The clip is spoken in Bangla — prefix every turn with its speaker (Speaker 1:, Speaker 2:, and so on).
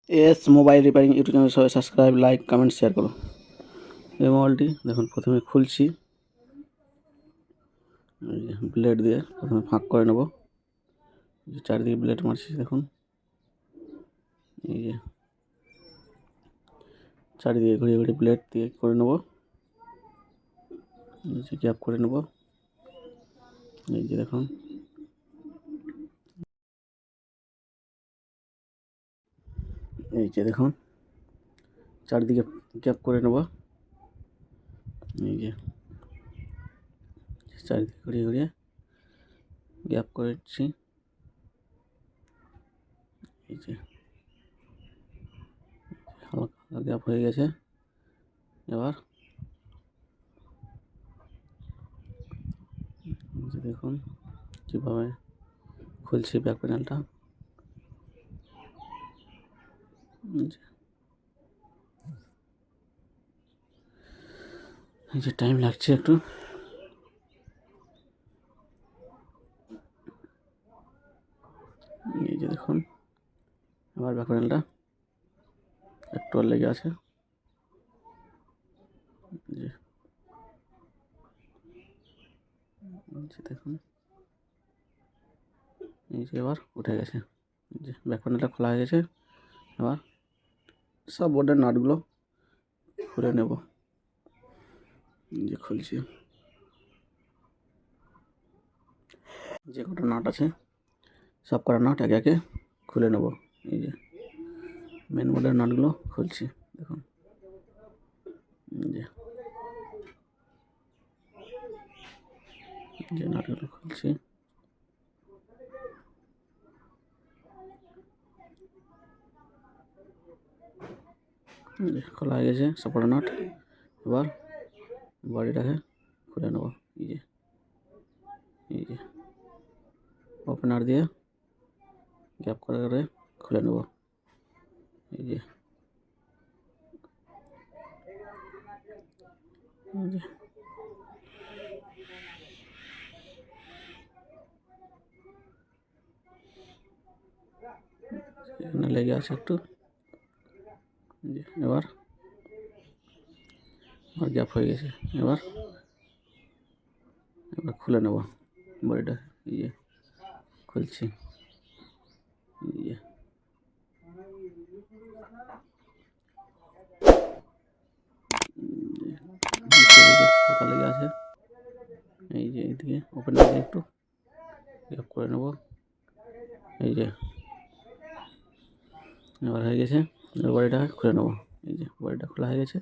Speaker 1: S mobile repairing YouTube channel সবাই সাবস্ক্রাইব, লাইক, কমেন্ট, শেয়ার করো। এই মোবাইলটি দেখুন প্রথমে খুলছি, ব্লেড দিয়ে প্রথমে ফাঁক করে নেব। চারিদিকে ব্লেড মারছি দেখুন, এই যে চারিদিকে ঘুরিয়ে ঘুরিয়ে ব্লেড দিয়ে করে নেব। নিচে গ্যাপ করে নেব, এই যে দেখুন, এই যে দেখুন চারিদিকে গ্যাপ করে নেব। এই যে চারিদিকে ঘুরিয়ে ঘুরিয়ে গ্যাপ করেছি, এই যে হালকা গ্যাপ হয়ে গেছে। এবার দেখুন কীভাবে খুলছি ব্যাক প্যানেলটা। এই যে টাইম লাগছে একটু, এই যে দেখুন আবার ব্যাক প্যানেলটা একটু লেগে আছে। যে দেখুন, এই যে এবার উঠে গেছে, এই যে ব্যাক প্যানেলটা খোলা হয়ে গেছে। এবার সব বোর্ডের নাটগুলো খুলে নেব, যে খুলছি, যে কটা নাট আছে সব কটা নাট একে একে খুলে নেব। এই যে মেন বোর্ডের নাটগুলো খুলছি দেখুন, যে নাটগুলো খুলছি, খোলা হয়ে গেছে সব কটা নাট। এবার বডিটাকে খুলে নেব, এই যে ওপেনার দিয়ে গ্যাপ করে করে খুলে নেব। এই যে এখানে লেগে আছে একটু, এবার গ্যাপ হয়ে গেছে। এবার খুলে নেব বডিটা, এই যে খুলছি, এই যে পোকা লেগে আছে। এই যে এইদিকে ওপেন দিয়ে একটু গ্যাপ করে নেব, এই যে এবার হয়ে গেছে। বডিটা খুলে নেব, এই যে বডিটা খোলা হয়ে গেছে।